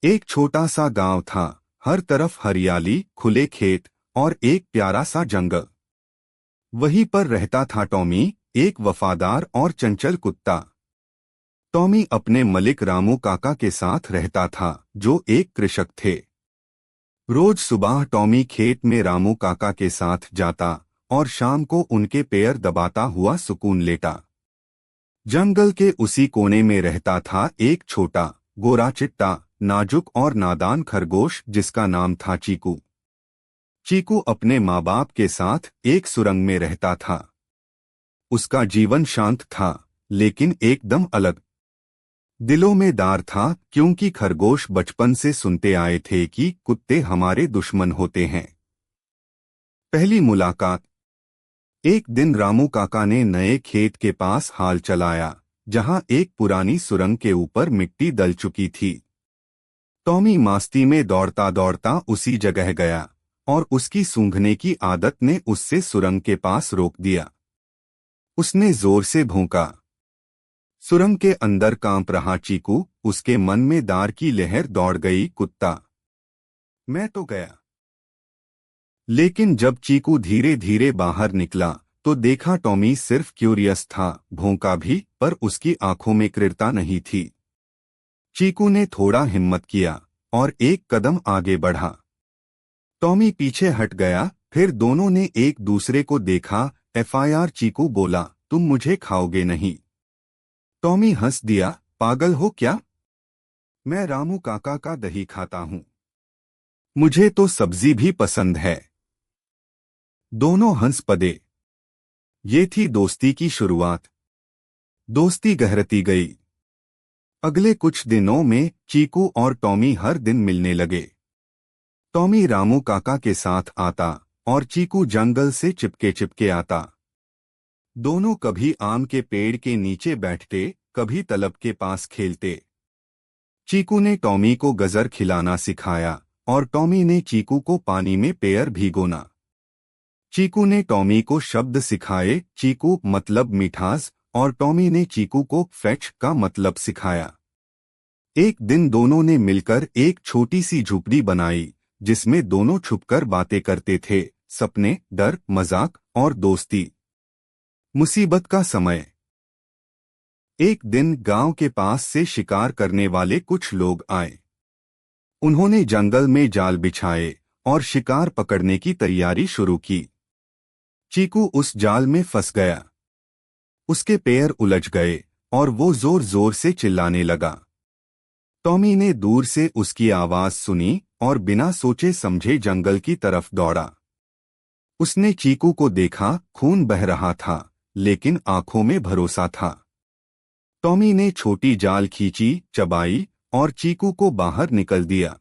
एक छोटा सा गांव था। हर तरफ हरियाली, खुले खेत और एक प्यारा सा जंगल। वहीं पर रहता था टॉमी, एक वफादार और चंचल कुत्ता। टॉमी अपने मलिक रामू काका के साथ रहता था, जो एक कृषक थे। रोज सुबह टॉमी खेत में रामू काका के साथ जाता और शाम को उनके पैर दबाता हुआ सुकून लेता। जंगल के उसी कोने में रहता था एक छोटा, गोरा चिट्टा, नाजुक और नादान खरगोश जिसका नाम था चीकू। चीकू अपने माँ बाप के साथ एक सुरंग में रहता था। उसका जीवन शांत था, लेकिन एकदम अलग। दिलों में दार था, क्योंकि खरगोश बचपन से सुनते आए थे कि कुत्ते हमारे दुश्मन होते हैं। पहली मुलाकात। एक दिन रामू काका ने नए खेत के पास हाल चलाया, जहां एक पुरानी सुरंग के ऊपर मिट्टी दल चुकी थी। टॉमी मास्ती में दौड़ता दौड़ता उसी जगह गया और उसकी सूंघने की आदत ने उससे सुरंग के पास रोक दिया। उसने जोर से भौंका। सुरंग के अंदर कांप रहा चीकू, उसके मन में दार की लहर दौड़ गई। कुत्ता, मैं तो गया। लेकिन जब चीकू धीरे धीरे बाहर निकला तो देखा टॉमी सिर्फ क्यूरियस था। भौंका भी, पर उसकी आंखों में क्रूरता नहीं थी। चीकू ने थोड़ा हिम्मत किया और एक कदम आगे बढ़ा। टॉमी पीछे हट गया। फिर दोनों ने एक दूसरे को देखा। FIR चीकू बोला, तुम मुझे खाओगे नहीं? टॉमी हंस दिया, पागल हो क्या? मैं रामू काका का दही खाता हूं। मुझे तो सब्जी भी पसंद है। दोनों हंस पड़े। ये थी दोस्ती की शुरुआत। दोस्ती गहरती गई। अगले कुछ दिनों में चीकू और टॉमी हर दिन मिलने लगे। टॉमी रामू काका के साथ आता और चीकू जंगल से चिपके चिपके आता। दोनों कभी आम के पेड़ के नीचे बैठते, कभी तालाब के पास खेलते। चीकू ने टॉमी को गजर खिलाना सिखाया और टॉमी ने चीकू को पानी में पैर भिगोना। चीकू ने टॉमी को शब्द सिखाए, चीकू मतलब मिठास, और टॉमी ने चीकू को फेच का मतलब सिखाया। एक दिन दोनों ने मिलकर एक छोटी सी झोपड़ी बनाई, जिसमें दोनों छुपकर बातें करते थे। सपने, डर, मजाक और दोस्ती। मुसीबत का समय। एक दिन गांव के पास से शिकार करने वाले कुछ लोग आए। उन्होंने जंगल में जाल बिछाए और शिकार पकड़ने की तैयारी शुरू की। चीकू उस जाल में फंस गया। उसके पैर उलझ गए और वो जोर जोर से चिल्लाने लगा। टॉमी ने दूर से उसकी आवाज सुनी और बिना सोचे समझे जंगल की तरफ दौड़ा। उसने चीकू को देखा। खून बह रहा था, लेकिन आंखों में भरोसा था। टॉमी ने छोटी जाल खींची, चबाई और चीकू को बाहर निकल दिया।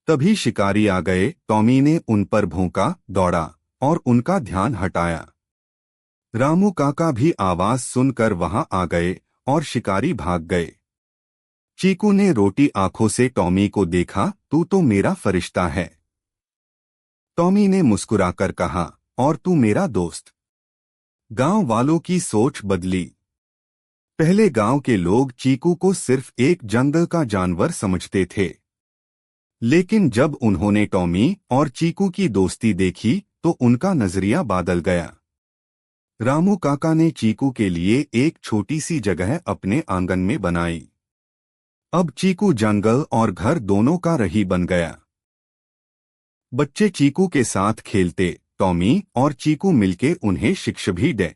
तभी शिकारी आ गए। टॉमी ने उन पर भौंका, दौड़ा और उनका ध्यान हटाया। रामू काका भी आवाज सुनकर वहां आ गए और शिकारी भाग गए। चीकू ने रोटी आंखों से टॉमी को देखा, तू तो मेरा फरिश्ता है। टॉमी ने मुस्कुराकर कहा, और तू मेरा दोस्त। गांव वालों की सोच बदली। पहले गांव के लोग चीकू को सिर्फ एक जंगल का जानवर समझते थे, लेकिन जब उन्होंने टॉमी और चीकू की दोस्ती देखी तो उनका नजरिया बदल गया। रामू काका ने चीकू के लिए एक छोटी सी जगह अपने आंगन में बनाई। अब चीकू जंगल और घर दोनों का रही बन गया। बच्चे चीकू के साथ खेलते, टॉमी और चीकू मिलके उन्हें शिक्षा भी दे।